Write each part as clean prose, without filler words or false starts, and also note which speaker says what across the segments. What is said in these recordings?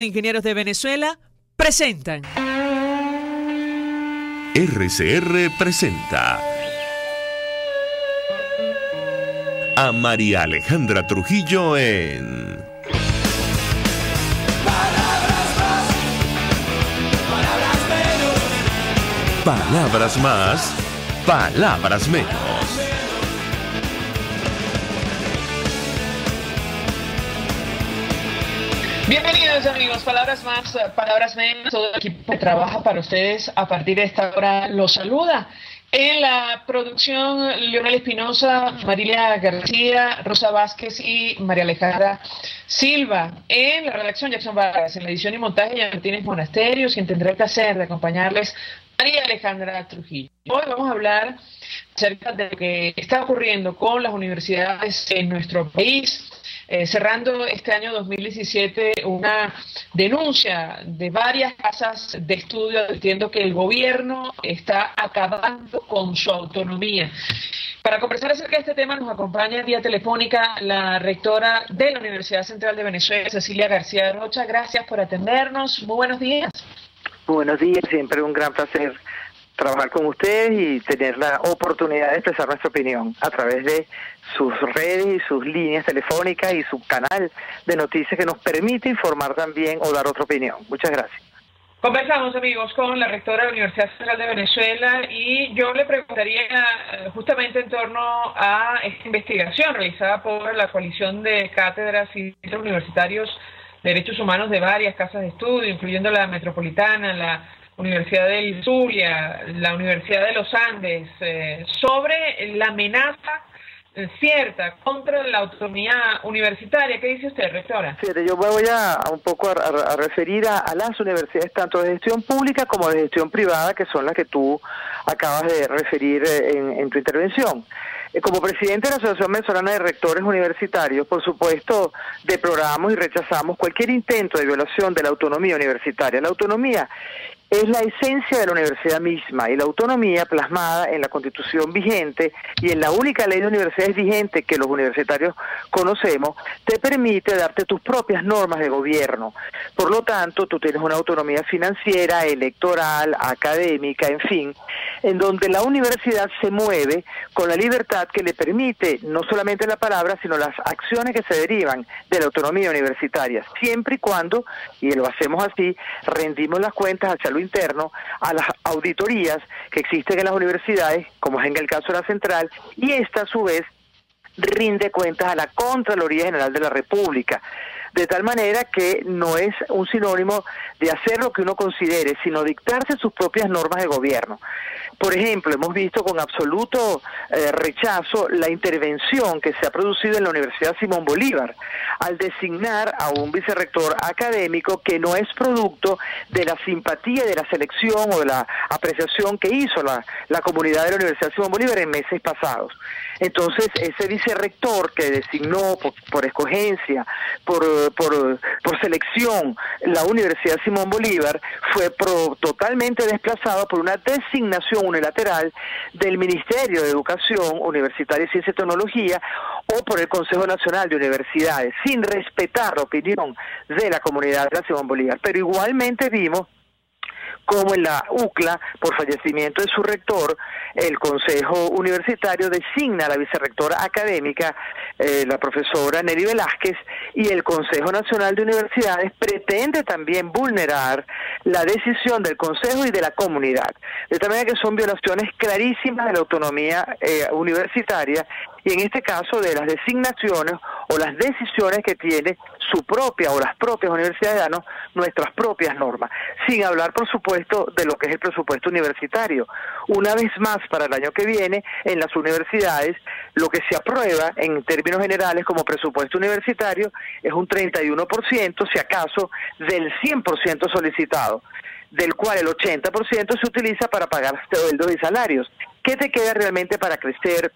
Speaker 1: Ingenieros de Venezuela presentan.
Speaker 2: RCR presenta a María Alejandra Trujillo en
Speaker 3: Palabras más, palabras menos.
Speaker 2: Palabras más, palabras menos.
Speaker 4: Bienvenidos amigos, palabras más, palabras menos. Todo el equipo que trabaja para ustedes a partir de esta hora los saluda. En la producción, Leonel Espinosa, Marilia García, Rosa Vázquez y María Alejandra Silva. En la redacción, Jackson Vargas. En la edición y montaje, Jan Martínez Monasterios, quien tendrá el placer de acompañarles, María Alejandra Trujillo. Hoy vamos a hablar acerca de lo que está ocurriendo con las universidades en nuestro país. Cerrando este año 2017 una denuncia de varias casas de estudio advirtiendo que el gobierno está acabando con su autonomía. Para conversar acerca de este tema nos acompaña vía telefónica la rectora de la Universidad Central de Venezuela, Cecilia García Rocha. Gracias por atendernos. Muy buenos días.
Speaker 5: Buenos días, siempre un gran placer trabajar con ustedes y tener la oportunidad de expresar nuestra opinión a través de sus redes y sus líneas telefónicas y su canal de noticias que nos permite informar también o dar otra opinión. Muchas gracias.
Speaker 4: Conversamos, amigos, con la rectora de la Universidad Central de Venezuela y yo le preguntaría justamente en torno a esta investigación realizada por la coalición de cátedras y centros universitarios de derechos humanos de varias casas de estudio, incluyendo la Metropolitana, la Universidad del Zulia, la Universidad de los Andes, sobre la amenaza cierta contra la autonomía universitaria. ¿Qué dice usted, rectora?
Speaker 5: Fíjate, yo me voy un poco a referir a las universidades, tanto de gestión pública como de gestión privada, que son las que tú acabas de referir en tu intervención. Como presidente de la Asociación Venezolana de Rectores Universitarios, por supuesto, deploramos y rechazamos cualquier intento de violación de la autonomía universitaria. La autonomía es la esencia de la universidad misma y la autonomía plasmada en la Constitución vigente y en la única ley de universidades vigente que los universitarios conocemos, te permite darte tus propias normas de gobierno. Por lo tanto, tú tienes una autonomía financiera, electoral, académica, en fin, en donde la universidad se mueve con la libertad que le permite no solamente la palabra, sino las acciones que se derivan de la autonomía universitaria, siempre y cuando, y lo hacemos así, rendimos las cuentas hacia lo interno, a las auditorías que existen en las universidades, como es en el caso de la Central, y esta a su vez rinde cuentas a la Contraloría General de la República. De tal manera que no es un sinónimo de hacer lo que uno considere, sino dictarse sus propias normas de gobierno. Por ejemplo, hemos visto con absoluto rechazo la intervención que se ha producido en la Universidad Simón Bolívar al designar a un vicerrector académico que no es producto de la simpatía, de la selección o de la apreciación que hizo la comunidad de la Universidad Simón Bolívar en meses pasados. Entonces, ese vicerrector que designó por escogencia, por selección, la Universidad Simón Bolívar, fue totalmente desplazado por una designación unilateral del Ministerio de Educación, Universitaria, Ciencia y Tecnología o por el Consejo Nacional de Universidades, sin respetar la opinión de la comunidad de la Simón Bolívar. Pero igualmente vimos como en la UCLA, por fallecimiento de su rector, el Consejo Universitario designa a la vicerrectora académica, la profesora Nelly Velázquez, y el Consejo Nacional de Universidades pretende también vulnerar la decisión del Consejo y de la comunidad. De tal manera que son violaciones clarísimas de la autonomía universitaria, y en este caso de las designaciones o las decisiones que tiene su propia o las propias universidades, danos nuestras propias normas, sin hablar por supuesto de lo que es el presupuesto universitario. Una vez más, para el año que viene, en las universidades, lo que se aprueba en términos generales como presupuesto universitario es un 31%, si acaso, del 100% solicitado, del cual el 80% se utiliza para pagar sueldos y salarios. ¿Qué te queda realmente para crecer,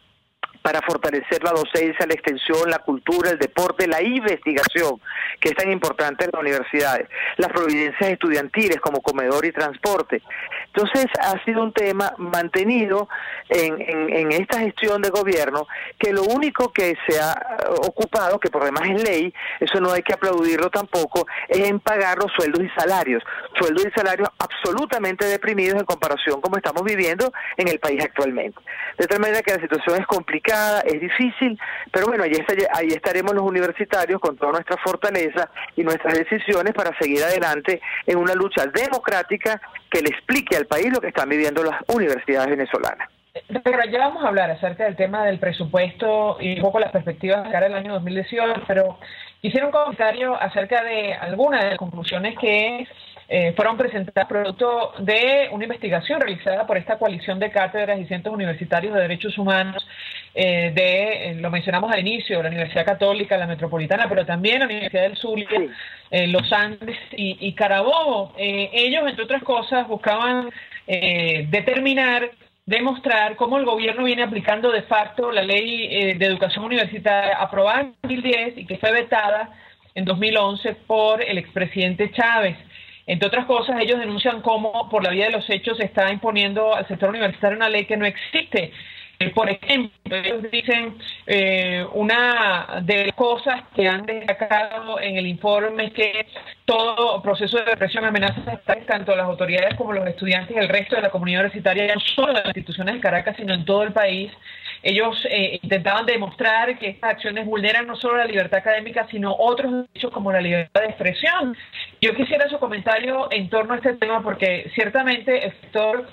Speaker 5: para fortalecer la docencia, la extensión, la cultura, el deporte, la investigación, que es tan importante en las universidades, las providencias estudiantiles como comedor y transporte? Entonces ha sido un tema mantenido en esta gestión de gobierno, que lo único que se ha ocupado, que por demás es ley, eso no hay que aplaudirlo tampoco, es en pagar los sueldos y salarios absolutamente deprimidos en comparación como estamos viviendo en el país actualmente. De tal manera que la situación es complicada, es difícil, pero bueno, ahí estaremos los universitarios con toda nuestra fortaleza y nuestras decisiones para seguir adelante en una lucha democrática que le explique al país lo que están viviendo las universidades venezolanas.
Speaker 4: Pero ya vamos a hablar acerca del tema del presupuesto y un poco las perspectivas de cara al año 2018, pero quisiera un comentario acerca de algunas de las conclusiones que fueron presentadas producto de una investigación realizada por esta coalición de cátedras y centros universitarios de derechos humanos lo mencionamos al inicio, la Universidad Católica, la Metropolitana, pero también la Universidad del Zulia, los Andes y Carabobo. Ellos, entre otras cosas, buscaban demostrar cómo el gobierno viene aplicando de facto la ley de educación universitaria aprobada en 2010 y que fue vetada en 2011 por el expresidente Chávez. Entre otras cosas, ellos denuncian cómo por la vía de los hechos se está imponiendo al sector universitario una ley que no existe. Por ejemplo, ellos dicen una de las cosas que han destacado en el informe es que todo proceso de represión, amenazas tanto a las autoridades como a los estudiantes y el resto de la comunidad universitaria, no solo de las instituciones de Caracas, sino en todo el país. Ellos intentaban demostrar que estas acciones vulneran no solo la libertad académica, sino otros derechos como la libertad de expresión. Yo quisiera su comentario en torno a este tema, porque ciertamente el sector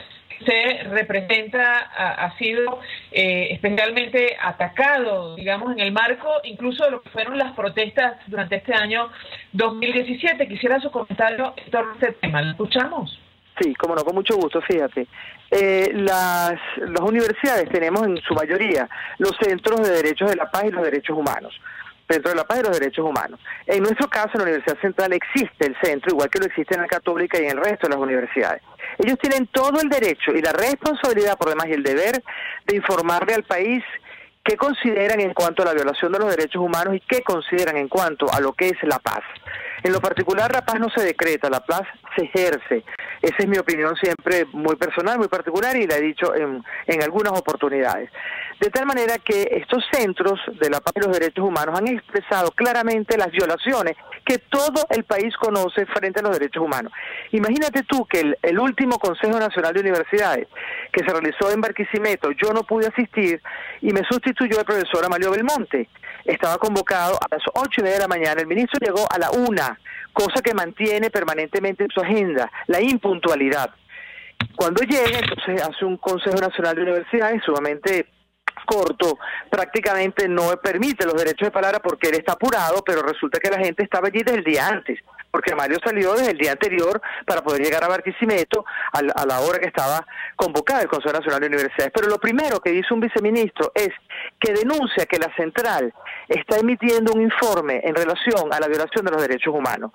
Speaker 4: se representa, ha sido especialmente atacado, digamos, en el marco incluso de lo que fueron las protestas durante este año 2017. Quisiera su comentario en torno a este tema. ¿Lo escuchamos?
Speaker 5: Sí, cómo no, con mucho gusto, fíjate. Las universidades tenemos en su mayoría los centros de derechos de la paz y los derechos humanos. Centro de la Paz y los Derechos Humanos. En nuestro caso, en la Universidad Central existe el centro, igual que lo existe en la Católica y en el resto de las universidades. Ellos tienen todo el derecho y la responsabilidad, por demás, y el deber de informarle al país qué consideran en cuanto a la violación de los derechos humanos y qué consideran en cuanto a lo que es la paz. En lo particular, la paz no se decreta, la paz se ejerce. Esa es mi opinión siempre muy personal, muy particular, y la he dicho en algunas oportunidades. De tal manera que estos centros de la paz y los derechos humanos han expresado claramente las violaciones que todo el país conoce frente a los derechos humanos. Imagínate tú que el último Consejo Nacional de Universidades, que se realizó en Barquisimeto, yo no pude asistir y me sustituyó el profesor Amalio Belmonte. Estaba convocado a las 8:30 de la mañana, el ministro llegó a la 1:00, cosa que mantiene permanentemente en su agenda, la impuntualidad. Cuando llega, entonces hace un Consejo Nacional de Universidades sumamente corto, prácticamente no permite los derechos de palabra porque él está apurado, pero resulta que la gente estaba allí desde el día antes, porque Mario salió desde el día anterior para poder llegar a Barquisimeto a la hora que estaba convocada el Consejo Nacional de Universidades. Pero lo primero que dice un viceministro es que denuncia que la central está emitiendo un informe en relación a la violación de los derechos humanos.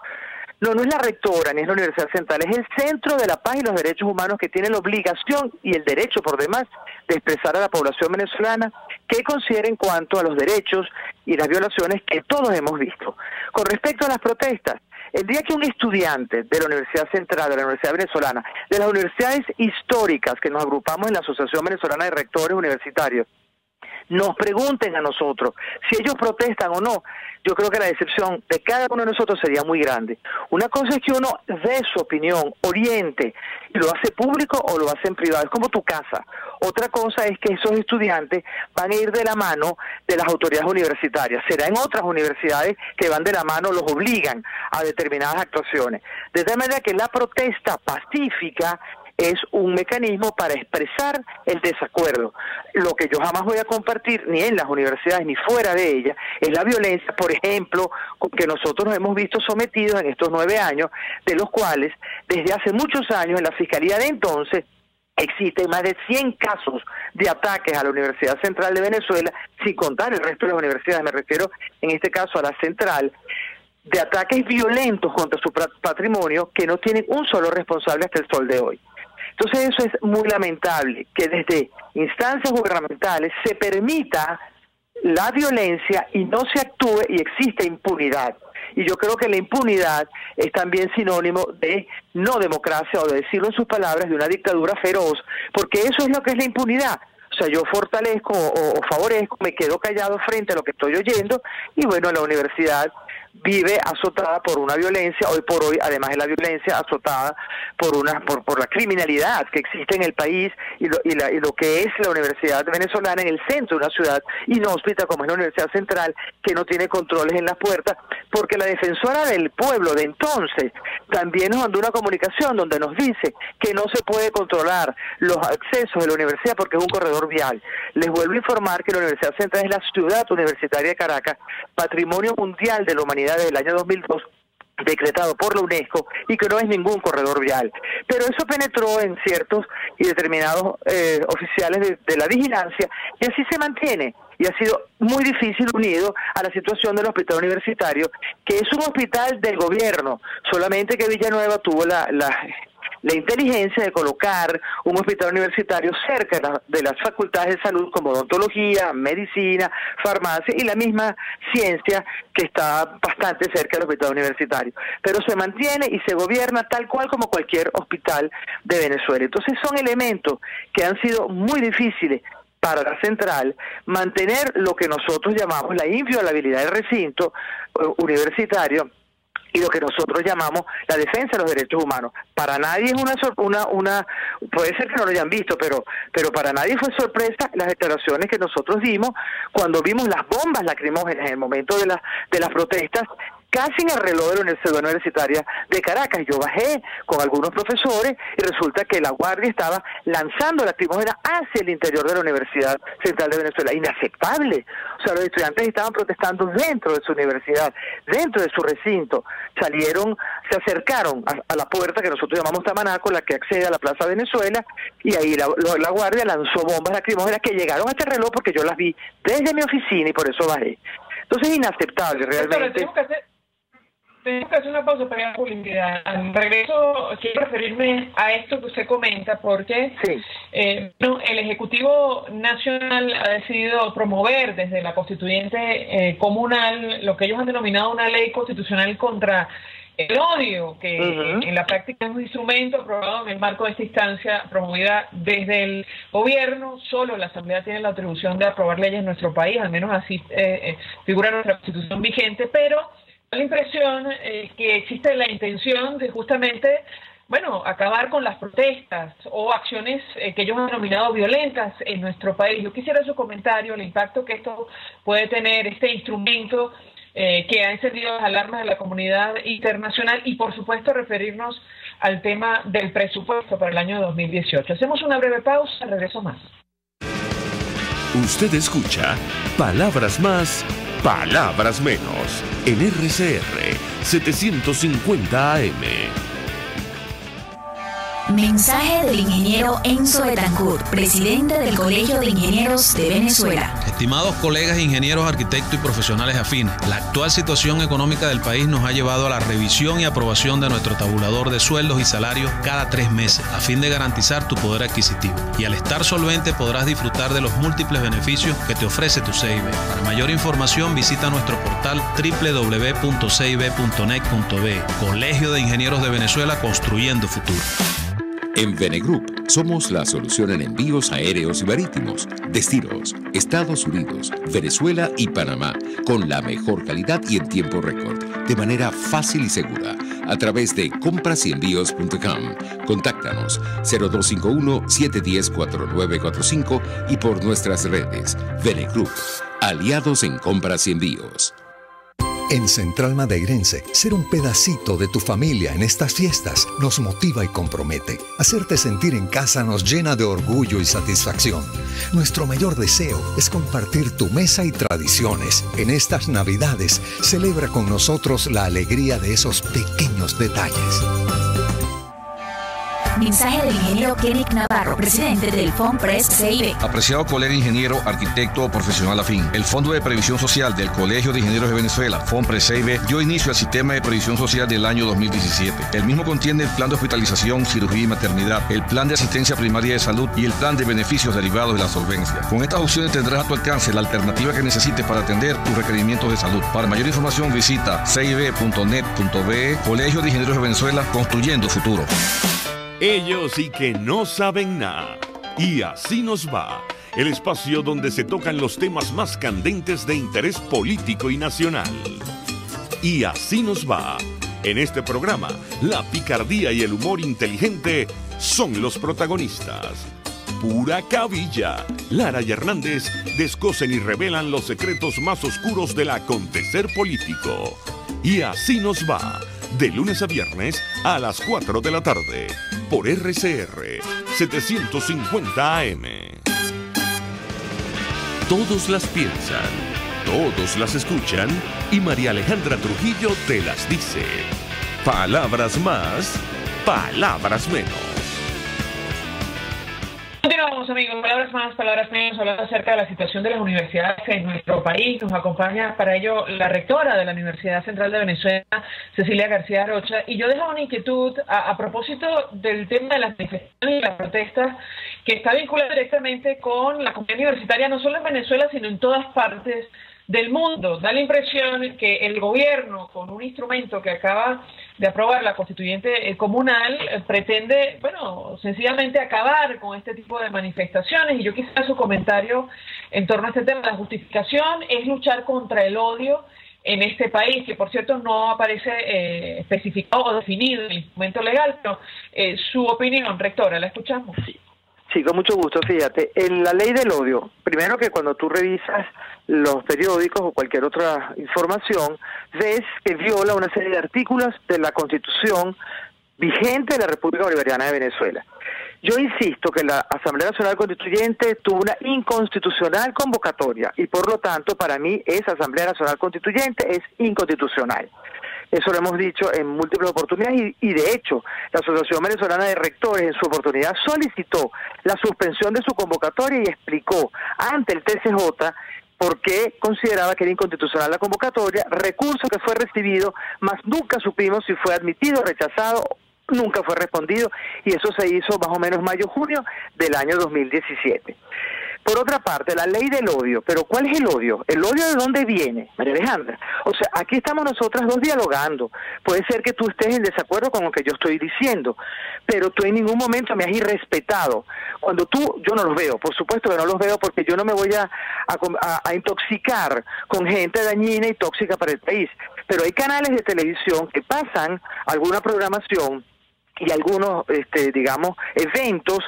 Speaker 5: No es la rectora ni es la Universidad Central, es el Centro de la Paz y los Derechos Humanos que tiene la obligación y el derecho, por demás, de expresar a la población venezolana qué considera en cuanto a los derechos y las violaciones que todos hemos visto. Con respecto a las protestas, el día que un estudiante de la Universidad Central, de la Universidad Venezolana, de las universidades históricas que nos agrupamos en la Asociación Venezolana de Rectores Universitarios, nos pregunten a nosotros si ellos protestan o no, yo creo que la decepción de cada uno de nosotros sería muy grande. Una cosa es que uno dé su opinión, oriente, y lo hace público o lo hace en privado, es como tu casa. Otra cosa es que esos estudiantes van a ir de la mano de las autoridades universitarias. Será en otras universidades que van de la mano, los obligan a determinadas actuaciones. De tal manera que la protesta pacífica es un mecanismo para expresar el desacuerdo. Lo que yo jamás voy a compartir, ni en las universidades ni fuera de ellas, es la violencia, por ejemplo, que nosotros nos hemos visto sometidos en estos 9 años, de los cuales, desde hace muchos años, en la Fiscalía de entonces, existen más de 100 casos de ataques a la Universidad Central de Venezuela, sin contar el resto de las universidades, me refiero en este caso a la Central, de ataques violentos contra su patrimonio que no tienen un solo responsable hasta el sol de hoy. Entonces eso es muy lamentable, que desde instancias gubernamentales se permita la violencia y no se actúe y existe impunidad. Y yo creo que la impunidad es también sinónimo de no democracia, o de decirlo en sus palabras, de una dictadura feroz, porque eso es lo que es la impunidad. O sea, yo fortalezco o favorezco, me quedo callado frente a lo que estoy oyendo, y bueno, la universidad vive azotada por una violencia, hoy por hoy, además de la violencia, azotada por la criminalidad que existe en el país, y lo que es la Universidad Venezolana en el centro de una ciudad inhóspita como es la Universidad Central, que no tiene controles en las puertas, porque la defensora del pueblo de entonces también nos mandó una comunicación donde nos dice que no se puede controlar los accesos de la universidad porque es un corredor vial. Les vuelvo a informar que la Universidad Central es la ciudad universitaria de Caracas, Patrimonio Mundial de la Humanidad desde el año 2002, decretado por la UNESCO, y que no es ningún corredor vial. Pero eso penetró en ciertos y determinados oficiales de la vigilancia, y así se mantiene. Y ha sido muy difícil unido a la situación del hospital universitario, que es un hospital del gobierno, solamente que Villanueva tuvo la inteligencia de colocar un hospital universitario cerca de las facultades de salud como odontología, medicina, farmacia y la misma ciencia, que está bastante cerca del hospital universitario. Pero se mantiene y se gobierna tal cual como cualquier hospital de Venezuela. Entonces son elementos que han sido muy difíciles para la central mantener lo que nosotros llamamos la inviolabilidad del recinto universitario, y lo que nosotros llamamos la defensa de los derechos humanos. Para nadie es puede ser que no lo hayan visto, pero para nadie fue sorpresa las declaraciones que nosotros dimos cuando vimos las bombas lacrimógenas en el momento de las protestas, casi en el reloj de la Universidad Universitaria de Caracas. Yo bajé con algunos profesores y resulta que la guardia estaba lanzando lacrimógenas hacia el interior de la Universidad Central de Venezuela. Inaceptable. O sea, los estudiantes estaban protestando dentro de su universidad, dentro de su recinto. Se acercaron a la puerta que nosotros llamamos Tamanaco, la que accede a la Plaza Venezuela, y ahí la guardia lanzó bombas lacrimógenas que llegaron a este reloj porque yo las vi desde mi oficina y por eso bajé. Entonces es inaceptable realmente.
Speaker 4: Tengo que hacer una pausa para la publicidad. Al regreso quiero referirme a esto que usted comenta, porque
Speaker 5: sí.
Speaker 4: El Ejecutivo Nacional ha decidido promover desde la constituyente comunal lo que ellos han denominado una ley constitucional contra el odio, que en la práctica es un instrumento aprobado en el marco de esta instancia promovida desde el gobierno. Solo la Asamblea tiene la atribución de aprobar leyes en nuestro país, al menos así figura nuestra constitución vigente, pero la impresión que existe la intención de justamente, acabar con las protestas o acciones que ellos han denominado violentas en nuestro país. Yo quisiera su comentario, el impacto que esto puede tener, este instrumento que ha encendido las alarmas de la comunidad internacional, y por supuesto referirnos al tema del presupuesto para el año 2018. Hacemos una breve pausa, regreso más.
Speaker 2: Usted escucha Palabras Más, Palabras Menos, en RCR 750 AM.
Speaker 6: Mensaje del ingeniero Enzo Betancourt, presidente del Colegio de Ingenieros de Venezuela.
Speaker 7: Estimados colegas ingenieros, arquitectos y profesionales afines, la actual situación económica del país nos ha llevado a la revisión y aprobación de nuestro tabulador de sueldos y salarios cada 3 meses, a fin de garantizar tu poder adquisitivo. Y al estar solvente podrás disfrutar de los múltiples beneficios que te ofrece tu CIB. Para mayor información visita nuestro portal www.cib.net.be. Colegio de Ingenieros de Venezuela, construyendo futuro.
Speaker 8: En Venegroup somos la solución en envíos aéreos y marítimos, destinos, Estados Unidos, Venezuela y Panamá, con la mejor calidad y en tiempo récord, de manera fácil y segura, a través de comprasyenvíos.com. Contáctanos 0251-710-4945 y por nuestras redes. Venegroup, aliados en compras y envíos.
Speaker 9: En Central Madeirense, ser un pedacito de tu familia en estas fiestas nos motiva y compromete. Hacerte sentir en casa nos llena de orgullo y satisfacción. Nuestro mayor deseo es compartir tu mesa y tradiciones. En estas Navidades, celebra con nosotros la alegría de esos pequeños detalles.
Speaker 6: Mensaje del ingeniero Kenneth Navarro, presidente del FONPRES CIB.
Speaker 10: Apreciado colega ingeniero, arquitecto profesional afín, el Fondo de Previsión Social del Colegio de Ingenieros de Venezuela, FONPRES CIB, dio inicio al sistema de previsión social del año 2017. El mismo contiene el plan de hospitalización, cirugía y maternidad, el plan de asistencia primaria de salud y el plan de beneficios derivados de la solvencia. Con estas opciones tendrás a tu alcance la alternativa que necesites para atender tus requerimientos de salud. Para mayor información visita cib.net.be. Colegio de Ingenieros de Venezuela, construyendo futuro.
Speaker 2: Ellos sí que no saben nada. Y así nos va. El espacio donde se tocan los temas más candentes de interés político y nacional. Y así nos va. En este programa, la picardía y el humor inteligente son los protagonistas. Pura cabilla. Lara y Hernández descosen y revelan los secretos más oscuros del acontecer político. Y así nos va. De lunes a viernes a las 4 de la tarde. Por RCR 750 AM. Todos las piensan, todos las escuchan y María Alejandra Trujillo te las dice. Palabras más, palabras menos.
Speaker 4: Continuamos, amigos. Palabras más, palabras menos, hablando acerca de la situación de las universidades en nuestro país. Nos acompaña para ello la rectora de la Universidad Central de Venezuela, Cecilia García Rocha. Y yo dejo una inquietud a propósito del tema de las manifestaciones y las protestas, que está vinculada directamente con la comunidad universitaria, no solo en Venezuela, sino en todas partes del mundo. Da la impresión que el gobierno, con un instrumento que acaba de aprobar la constituyente comunal, pretende, bueno, sencillamente acabar con este tipo de manifestaciones. Y yo quisiera su comentario en torno a este tema. La justificación es luchar contra el odio en este país, que por cierto no aparece especificado o definido en el instrumento legal, pero su opinión, rectora, la escuchamos.
Speaker 5: Sí, con mucho gusto. Fíjate, en la ley del odio, primero que cuando tú revisas los periódicos o cualquier otra información, ves que viola una serie de artículos de la Constitución vigente de la República Bolivariana de Venezuela. Yo insisto que la Asamblea Nacional Constituyente tuvo una inconstitucional convocatoria y por lo tanto para mí esa Asamblea Nacional Constituyente es inconstitucional. Eso lo hemos dicho en múltiples oportunidades y de hecho la Asociación Venezolana de Rectores en su oportunidad solicitó la suspensión de su convocatoria y explicó ante el TCJ por qué consideraba que era inconstitucional la convocatoria, recurso que fue recibido, mas nunca supimos si fue admitido o rechazado, nunca fue respondido y eso se hizo más o menos mayo-junio del año 2017. Por otra parte, la ley del odio. ¿Pero cuál es el odio? ¿El odio de dónde viene, María Alejandra? O sea, aquí estamos nosotras dos dialogando. Puede ser que tú estés en desacuerdo con lo que yo estoy diciendo, pero tú en ningún momento me has irrespetado. Cuando yo no los veo, por supuesto que no los veo porque yo no me voy a intoxicar con gente dañina y tóxica para el país. Pero hay canales de televisión que pasan alguna programación y algunos, digamos, eventos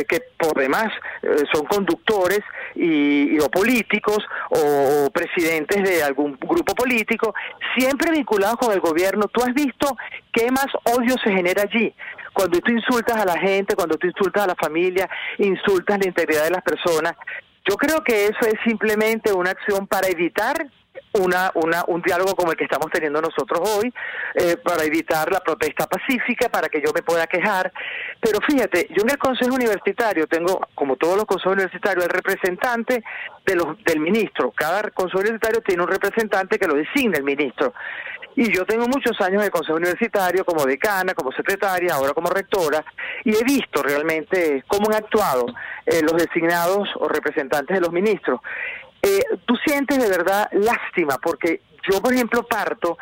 Speaker 5: que por demás son conductores o políticos o presidentes de algún grupo político, siempre vinculados con el gobierno. ¿Tú has visto qué más odio se genera allí? Cuando tú insultas a la gente, cuando tú insultas a la familia, insultas la integridad de las personas. Yo creo que eso es simplemente una acción para evitar un diálogo como el que estamos teniendo nosotros hoy, para evitar la protesta pacífica, para que yo me pueda quejar. Pero fíjate, yo en el Consejo Universitario tengo, como todos los consejos universitarios, el representante del ministro. Cada consejo universitario tiene un representante que lo designa el ministro. Y yo tengo muchos años en el Consejo Universitario como decana, como secretaria, ahora como rectora, y he visto realmente cómo han actuado los designados o representantes de los ministros. Tú sientes de verdad lástima, porque yo, por ejemplo, parto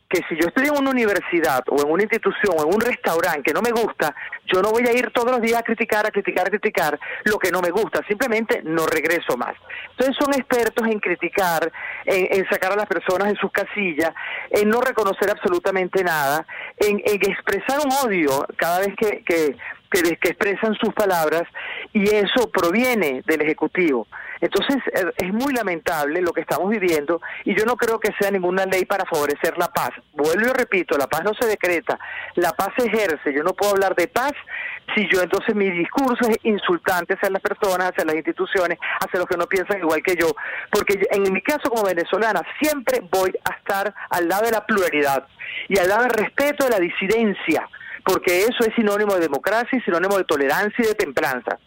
Speaker 5: que si yo estoy en una universidad o en una institución o en un restaurante que no me gusta, yo no voy a ir todos los días a criticar lo que no me gusta, simplemente no regreso más. Entonces son expertos en criticar, en sacar a las personas de sus casillas, en no reconocer absolutamente nada, en expresar un odio cada vez que expresan sus palabras, y eso proviene del Ejecutivo. Entonces es muy lamentable lo que estamos viviendo y yo no creo que sea ninguna ley para favorecer la paz. Vuelvo y repito, la paz no se decreta, la paz se ejerce. Yo no puedo hablar de paz si yo entonces mi discurso es insultante hacia las personas, hacia las instituciones, hacia los que no piensan igual que yo, porque en mi caso como venezolana siempre voy a estar al lado de la pluralidad y al lado del respeto de la disidencia, porque eso es sinónimo de democracia y sinónimo de tolerancia y de templanza.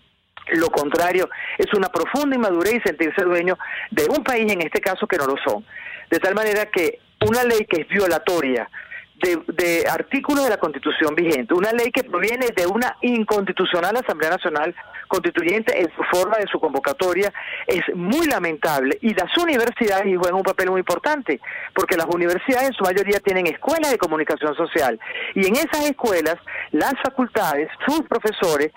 Speaker 5: Lo contrario es una profunda inmadurez y sentirse dueño de un país, en este caso, que no lo son. De tal manera que una ley que es violatoria de artículos de la Constitución vigente, una ley que proviene de una inconstitucional Asamblea Nacional Constituyente en su forma de su convocatoria, es muy lamentable, y las universidades juegan un papel muy importante, porque las universidades en su mayoría tienen escuelas de comunicación social, y en esas escuelas las facultades, sus profesores,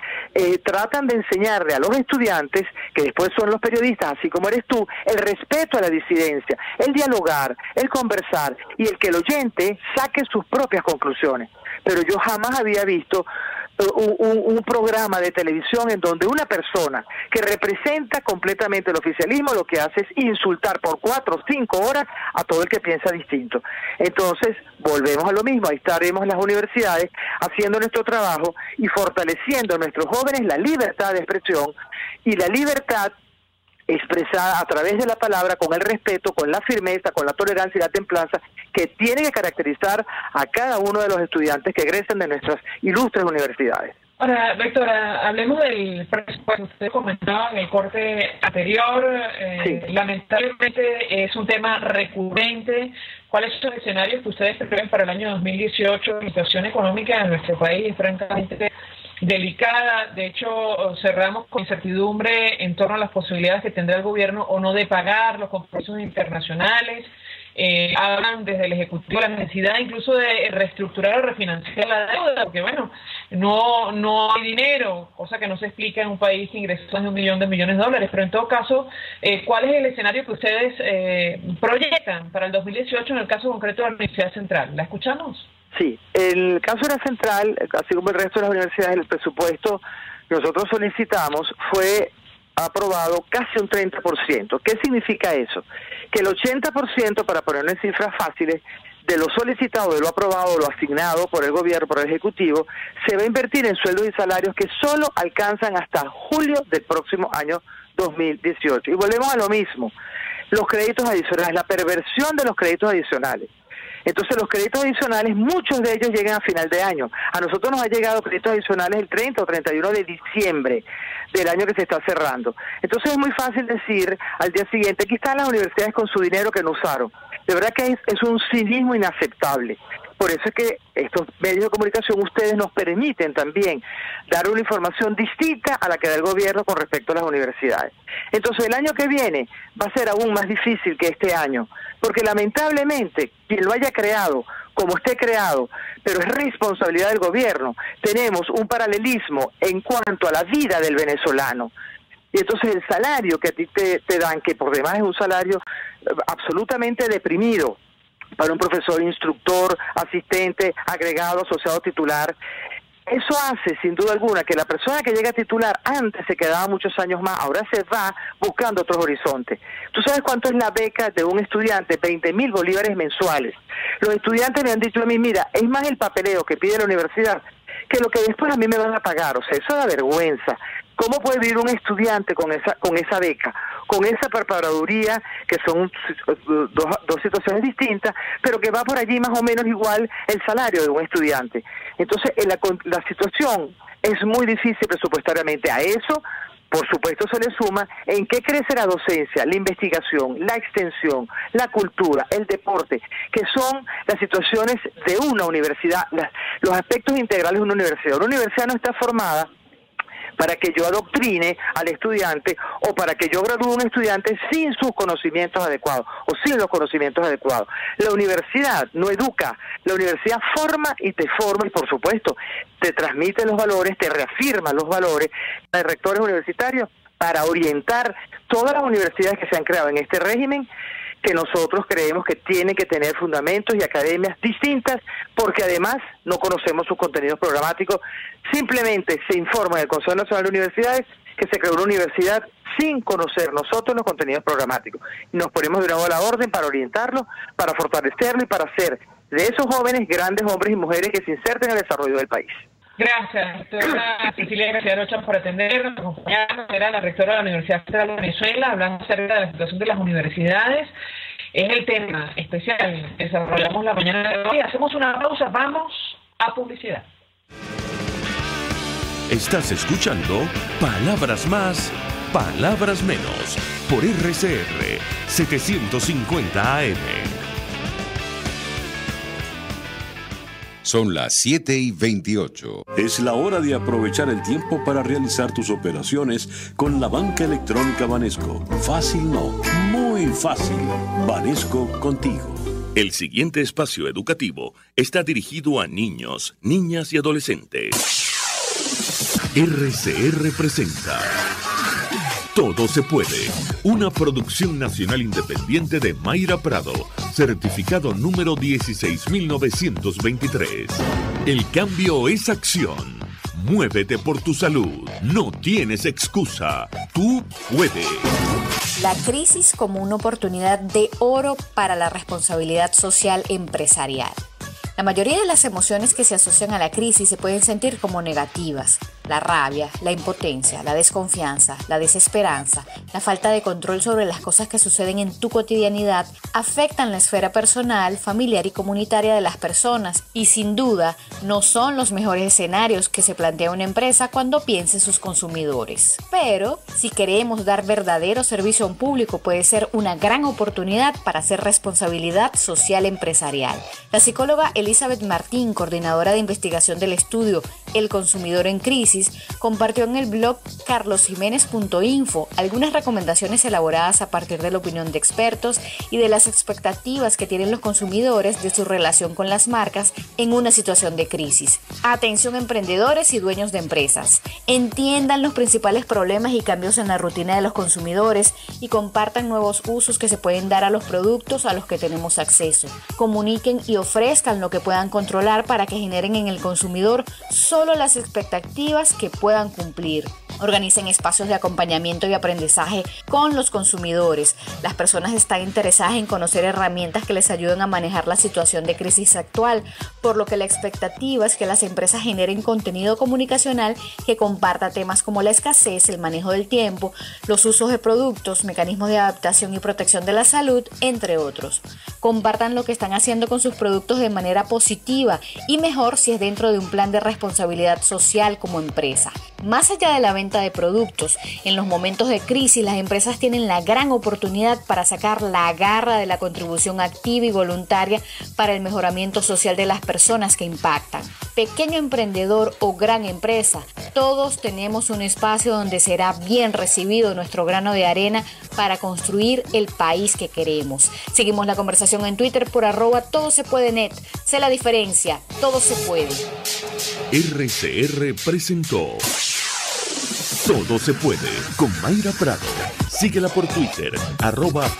Speaker 5: tratan de enseñarle a los estudiantes, que después son los periodistas, así como eres tú, el respeto a la disidencia, el dialogar, el conversar, y el que el oyente saque sus propias conclusiones. Pero yo jamás había visto un programa de televisión en donde una persona que representa completamente el oficialismo lo que hace es insultar por 4 o 5 horas a todo el que piensa distinto. Entonces, volvemos a lo mismo, ahí estaremos las universidades haciendo nuestro trabajo y fortaleciendo a nuestros jóvenes la libertad de expresión y la libertad expresada a través de la palabra, con el respeto, con la firmeza, con la tolerancia y la templanza que tiene que caracterizar a cada uno de los estudiantes que egresen de nuestras ilustres universidades.
Speaker 4: Ahora, doctora, hablemos del presupuesto. Usted comentaba en el corte anterior,
Speaker 5: sí.
Speaker 4: Lamentablemente es un tema recurrente. ¿Cuáles son los escenarios que ustedes prevén para el año 2018? La situación económica de nuestro país es francamente delicada. De hecho, cerramos con incertidumbre en torno a las posibilidades que tendrá el gobierno o no de pagar los compromisos internacionales. Hablan desde el Ejecutivo la necesidad incluso de reestructurar o refinanciar la deuda, porque bueno, no hay dinero, cosa que no se explica en un país que ingresó más de $1 millón de millones de dólares. Pero en todo caso, ¿cuál es el escenario que ustedes proyectan para el 2018 en el caso concreto de la Universidad Central? ¿La escuchamos?
Speaker 5: Sí, el caso de la Central, así como el resto de las universidades, el presupuesto que nosotros solicitamos fue aprobado casi un 30%. ¿Qué significa eso? Que el 80%, para ponerlo en cifras fáciles, de lo solicitado, de lo aprobado, de lo asignado por el gobierno, por el Ejecutivo, se va a invertir en sueldos y salarios que solo alcanzan hasta julio del próximo año 2018. Y volvemos a lo mismo, los créditos adicionales, la perversión de los créditos adicionales. Entonces los créditos adicionales, muchos de ellos llegan a final de año. A nosotros nos han llegado créditos adicionales el 30 o 31 de diciembre del año que se está cerrando. Entonces es muy fácil decir al día siguiente, aquí están las universidades con su dinero que no usaron. De verdad que es un cinismo inaceptable. Por eso es que estos medios de comunicación, ustedes nos permiten también dar una información distinta a la que da el gobierno con respecto a las universidades. Entonces el año que viene va a ser aún más difícil que este año, porque lamentablemente quien lo haya creado, como esté creado, pero es responsabilidad del gobierno, tenemos un paralelismo en cuanto a la vida del venezolano. Y entonces el salario que a ti te dan, que por demás es un salario absolutamente deprimido, para un profesor, instructor, asistente, agregado, asociado titular, eso hace sin duda alguna que la persona que llega a titular antes se quedaba muchos años más, ahora se va buscando otros horizontes. ¿Tú sabes cuánto es la beca de un estudiante? 20.000 bolívares mensuales. Los estudiantes me han dicho a mí, mira, es más el papeleo que pide la universidad que lo que después a mí me van a pagar. O sea, eso da vergüenza. ¿Cómo puede vivir un estudiante con esa beca, con esa preparaduría, que son dos situaciones distintas, pero que va por allí más o menos igual el salario de un estudiante? Entonces, la situación es muy difícil presupuestariamente. A eso, por supuesto, se le suma en qué crece la docencia, la investigación, la extensión, la cultura, el deporte, que son las situaciones de una universidad, los aspectos integrales de una universidad. Una universidad no está formada para que yo adoctrine al estudiante o para que yo gradúe a un estudiante sin sus conocimientos adecuados o sin los conocimientos adecuados. La universidad no educa, la universidad forma y por supuesto te transmite los valores, te reafirma los valores de rectores universitarios para orientar todas las universidades que se han creado en este régimen, que nosotros creemos que tienen que tener fundamentos y academias distintas, porque además no conocemos sus contenidos programáticos. Simplemente se informa del Consejo Nacional de Universidades que se creó una universidad sin conocer nosotros los contenidos programáticos. Y nos ponemos de nuevo a la orden para orientarlo, para fortalecerlo y para hacer de esos jóvenes grandes hombres y mujeres que se inserten en el desarrollo del país.
Speaker 4: Gracias, doctora Cecilia García Rocha, por atendernos, acompañarnos. Era la rectora de la Universidad Central de Venezuela, hablando acerca de la situación de las universidades. Es el tema especial que desarrollamos la mañana de hoy. Hacemos una pausa, vamos a publicidad.
Speaker 2: Estás escuchando Palabras Más, Palabras Menos, por RCR 750 AM.
Speaker 8: Son las 7:28.
Speaker 11: Es la hora de aprovechar el tiempo para realizar tus operaciones con la banca electrónica Banesco. Fácil no, muy fácil. Banesco contigo.
Speaker 2: El siguiente espacio educativo está dirigido a niños, niñas y adolescentes. RCR presenta Todo se puede, una producción nacional independiente de Mayra Prado, certificado número 16923. El cambio es acción. Muévete por tu salud. No tienes excusa. Tú puedes.
Speaker 12: La crisis como una oportunidad de oro para la responsabilidad social empresarial. La mayoría de las emociones que se asocian a la crisis se pueden sentir como negativas. La rabia, la impotencia, la desconfianza, la desesperanza, la falta de control sobre las cosas que suceden en tu cotidianidad afectan la esfera personal, familiar y comunitaria de las personas y sin duda no son los mejores escenarios que se plantea una empresa cuando piensa en sus consumidores. Pero si queremos dar verdadero servicio a un público puede ser una gran oportunidad para hacer responsabilidad social empresarial. La psicóloga Elizabeth Martín, coordinadora de investigación del estudio El Consumidor en Crisis, compartió en el blog carlosjimenez.info algunas recomendaciones elaboradas a partir de la opinión de expertos y de las expectativas que tienen los consumidores de su relación con las marcas en una situación de crisis. Atención emprendedores y dueños de empresas. Entiendan los principales problemas y cambios en la rutina de los consumidores y compartan nuevos usos que se pueden dar a los productos a los que tenemos acceso. Comuniquen y ofrezcan lo que puedan controlar para que generen en el consumidor solo las expectativas que puedan cumplir. Organicen espacios de acompañamiento y aprendizaje con los consumidores. Las personas están interesadas en conocer herramientas que les ayuden a manejar la situación de crisis actual, por lo que la expectativa es que las empresas generen contenido comunicacional que comparta temas como la escasez, el manejo del tiempo, los usos de productos, mecanismos de adaptación y protección de la salud, entre otros. Compartan lo que están haciendo con sus productos de manera positiva y mejor si es dentro de un plan de responsabilidad social como empresa. Más allá de la venta de productos, en los momentos de crisis las empresas tienen la gran oportunidad para sacar la garra de la contribución activa y voluntaria para el mejoramiento social de las personas que impactan. Pequeño emprendedor o gran empresa, todos tenemos un espacio donde será bien recibido nuestro grano de arena para construir el país que queremos. Seguimos la conversación en Twitter por @todosepuedenet. Sé la diferencia, todo se puede.
Speaker 2: RCR presentó Todo se puede con Mayra Prado. Síguela por Twitter,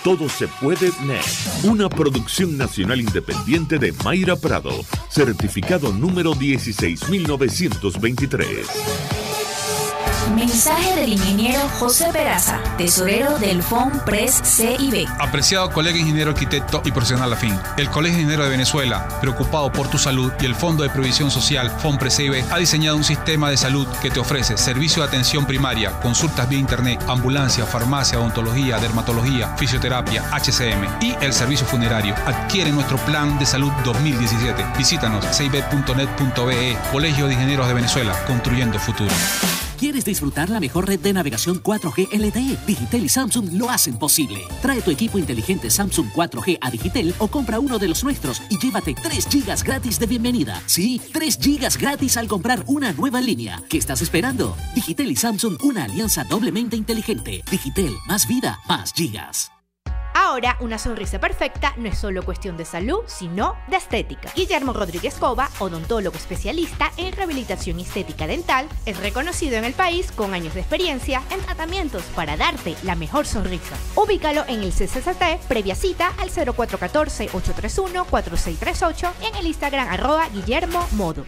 Speaker 2: @todosepuedenet. Una producción nacional independiente de Mayra Prado, certificado número 16923.
Speaker 6: Mensaje del ingeniero José Peraza, tesorero del FONPRES CIB.
Speaker 7: Apreciado colega ingeniero arquitecto y profesional afín, el Colegio de Ingenieros de Venezuela, preocupado por tu salud y el Fondo de Previsión Social FONPRES CIB, ha diseñado un sistema de salud que te ofrece servicio de atención primaria, consultas vía internet, ambulancia, farmacia, odontología, dermatología, fisioterapia, HCM y el servicio funerario. Adquiere nuestro plan de salud 2017. Visítanos cib.net.be. Colegio de Ingenieros de Venezuela, construyendo futuro.
Speaker 13: ¿Quieres disfrutar la mejor red de navegación 4G LTE? Digitel y Samsung lo hacen posible. Trae tu equipo inteligente Samsung 4G a Digitel o compra uno de los nuestros y llévate 3 GB gratis de bienvenida. Sí, 3 GB gratis al comprar una nueva línea. ¿Qué estás esperando? Digitel y Samsung, una alianza doblemente inteligente. Digitel, más vida, más gigas.
Speaker 14: Ahora, una sonrisa perfecta no es solo cuestión de salud, sino de estética. Guillermo Rodríguez Cova, odontólogo especialista en rehabilitación estética dental, es reconocido en el país con años de experiencia en tratamientos para darte la mejor sonrisa. Ubícalo en el CCCT, previa cita al 0414-831-4638 y en el Instagram @GuillermoModo.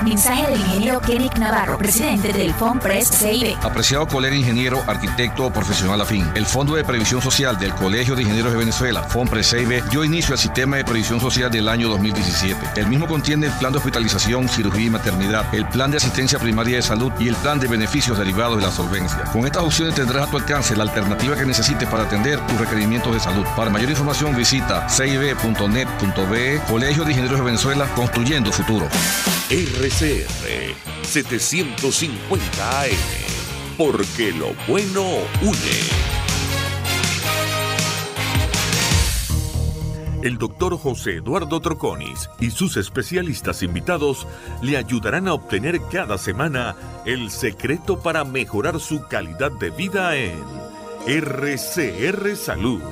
Speaker 6: Mensaje del ingeniero Kenneth Navarro, presidente del FONPRES CIB.
Speaker 10: Apreciado colega ingeniero, arquitecto o profesional afín, el Fondo de Previsión Social del Colegio de Ingenieros de Venezuela, FONPRES CIB, dio inicio al sistema de previsión social del año 2017. El mismo contiene el plan de hospitalización, cirugía y maternidad, el plan de asistencia primaria de salud y el plan de beneficios derivados de la solvencia. Con estas opciones tendrás a tu alcance la alternativa que necesites para atender tus requerimientos de salud. Para mayor información visita cib.net.be. Colegio de Ingenieros de Venezuela, construyendo futuro.
Speaker 2: RCR 750 AM, porque lo bueno une. El doctor José Eduardo Troconis y sus especialistas invitados le ayudarán a obtener cada semana el secreto para mejorar su calidad de vida en RCR Salud.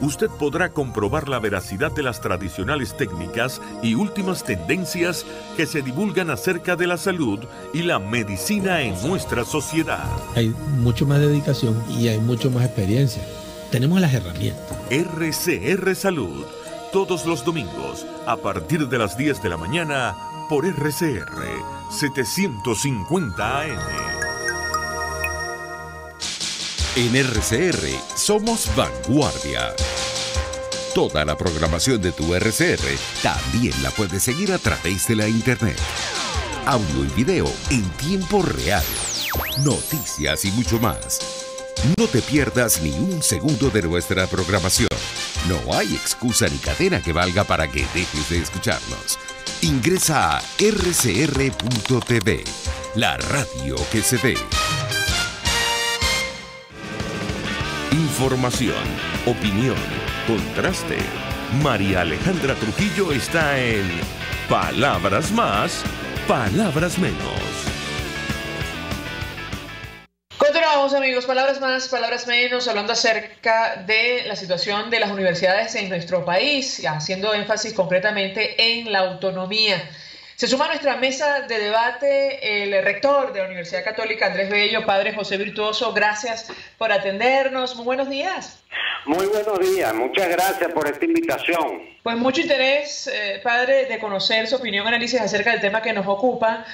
Speaker 2: Usted podrá comprobar la veracidad de las tradicionales técnicas y últimas tendencias que se divulgan acerca de la salud y la medicina en nuestra sociedad.
Speaker 15: Hay mucho más dedicación y hay mucho más experiencia. Tenemos las herramientas.
Speaker 2: RCR Salud, todos los domingos, a partir de las 10 de la mañana, por RCR 750 AM.
Speaker 8: En RCR somos vanguardia. Toda la programación de tu RCR también la puedes seguir a través de la internet. Audio y video en tiempo real. Noticias y mucho más. No te pierdas ni un segundo de nuestra programación. No hay excusa ni cadena que valga para que dejes de escucharnos. Ingresa a rcr.tv, la radio que se ve.
Speaker 2: Información, opinión, contraste. María Alejandra Trujillo está en Palabras Más, Palabras Menos.
Speaker 4: Continuamos, amigos, palabras más, palabras menos, hablando acerca de la situación de las universidades en nuestro país, haciendo énfasis concretamente en la autonomía. Se suma a nuestra mesa de debate el rector de la Universidad Católica, Andrés Bello, padre José Virtuoso. Gracias por atendernos. Muy buenos días.
Speaker 16: Muy buenos días, muchas gracias por esta invitación.
Speaker 4: Pues mucho interés, padre, de conocer su opinión y análisis acerca del tema que nos ocupa.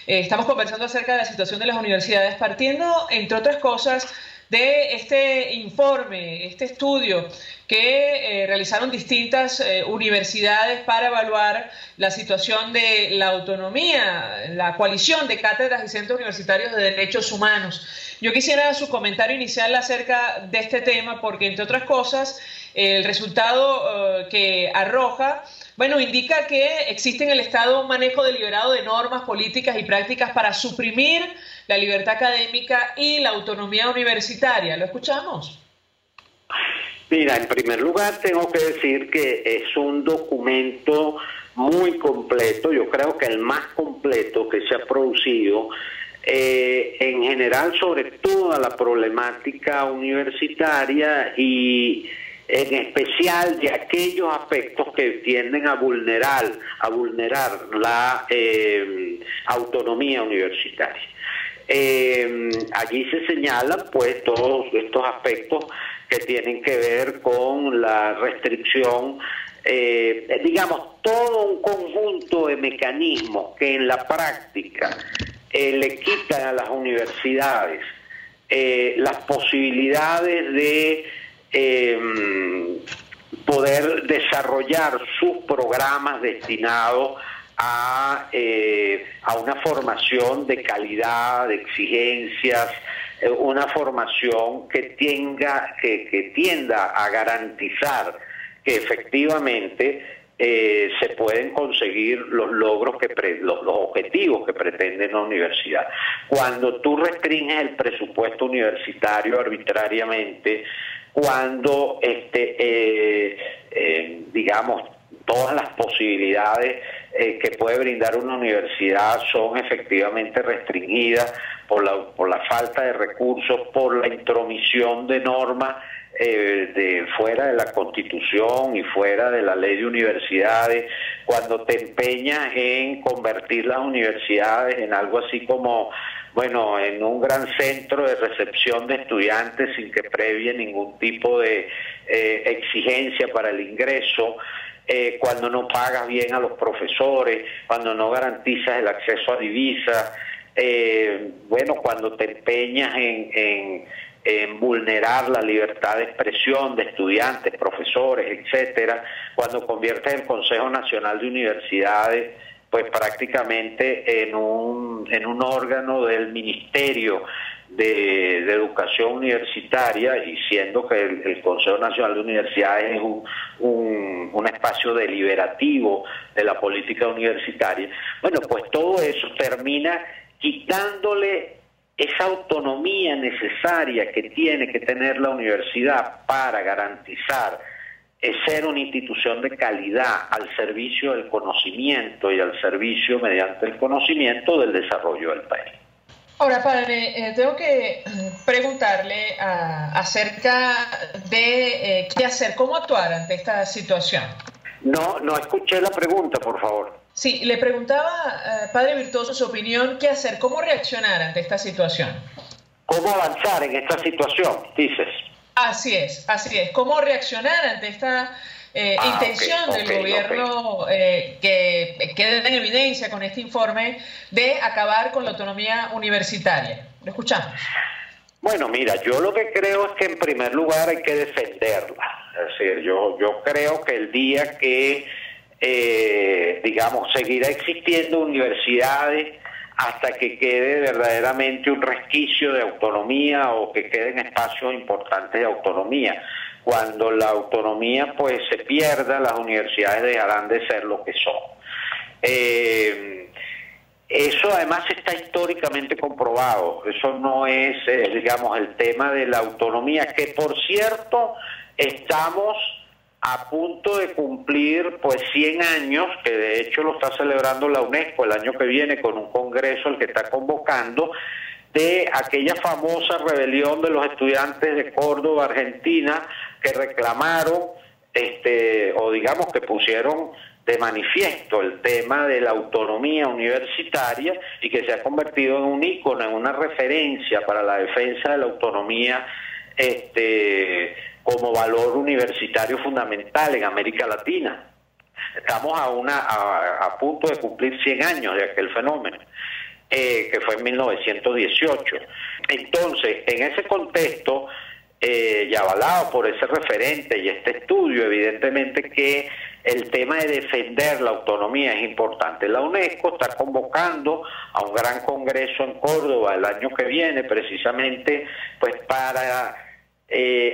Speaker 4: Estamos conversando acerca de la situación de las universidades, partiendo, entre otras cosas, de este informe, este estudio que realizaron distintas universidades para evaluar la situación de la autonomía, la coalición de cátedras y centros universitarios de derechos humanos. Yo quisiera su comentario inicial acerca de este tema, porque, entre otras cosas, el resultado que arroja, bueno, indica que existe en el Estado un manejo deliberado de normas, políticas y prácticas para suprimir la libertad académica y la autonomía universitaria. ¿Lo escuchamos?
Speaker 16: Mira, en primer lugar tengo que decir que es un documento muy completo, yo creo que el más completo que se ha producido en general sobre toda la problemática universitaria y en especial de aquellos aspectos que tienden a vulnerar la autonomía universitaria. Allí se señalan pues todos estos aspectos que tienen que ver con la restricción, digamos, todo un conjunto de mecanismos que en la práctica le quitan a las universidades las posibilidades de poder desarrollar sus programas destinados a una formación de calidad, de exigencias, una formación que tienda a garantizar que efectivamente se pueden conseguir los logros los objetivos que pretende la universidad. Cuando tú restringes el presupuesto universitario arbitrariamente, cuando digamos todas las posibilidades que puede brindar una universidad son efectivamente restringidas por la falta de recursos, por la intromisión de normas de fuera de la Constitución y fuera de la ley de universidades, cuando te empeñas en convertir las universidades en algo así como, bueno, en un gran centro de recepción de estudiantes sin que previe ningún tipo de exigencia para el ingreso, cuando no pagas bien a los profesores, cuando no garantizas el acceso a divisas, bueno, cuando te empeñas en vulnerar la libertad de expresión de estudiantes, profesores, etcétera, cuando conviertes el Consejo Nacional de Universidades pues prácticamente en un órgano del Ministerio de Educación Universitaria, y siendo que el Consejo Nacional de Universidades es un espacio deliberativo de la política universitaria, bueno, pues todo eso termina quitándole esa autonomía necesaria que tiene que tener la universidad para garantizar ser una institución de calidad al servicio del conocimiento y al servicio, mediante el conocimiento, del desarrollo del país.
Speaker 4: Ahora, padre, tengo que preguntarle acerca de qué hacer, cómo actuar ante esta situación.
Speaker 16: No escuché la pregunta, por favor.
Speaker 4: Sí, le preguntaba, padre Virtuoso, su opinión, qué hacer, cómo reaccionar ante esta situación.
Speaker 16: ¿Cómo avanzar en esta situación, dices?
Speaker 4: Así es. ¿Cómo reaccionar ante esta intención del gobierno que queda en evidencia con este informe de acabar con la autonomía universitaria? Lo escuchamos.
Speaker 16: Bueno, mira, yo lo que creo es que en primer lugar hay que defenderla. Es decir, yo creo que el día que, digamos, seguirá existiendo universidades hasta que quede verdaderamente un resquicio de autonomía o que queden espacios importantes de autonomía. Cuando la autonomía pues se pierda, las universidades dejarán de ser lo que son. Eso además está históricamente comprobado. Eso no es, digamos, el tema de la autonomía, que por cierto estamos a punto de cumplir pues 100 años, que de hecho lo está celebrando la UNESCO el año que viene con un congreso al que está convocando, de aquella famosa rebelión de los estudiantes de Córdoba, Argentina, que reclamaron, o digamos que pusieron de manifiesto el tema de la autonomía universitaria, y que se ha convertido en un ícono, en una referencia para la defensa de la autonomía como valor universitario fundamental en América Latina. Estamos a punto de cumplir 100 años de aquel fenómeno, que fue en 1918. Entonces, en ese contexto, y avalado por ese referente y este estudio, evidentemente que el tema de defender la autonomía es importante. La UNESCO está convocando a un gran congreso en Córdoba el año que viene, precisamente pues para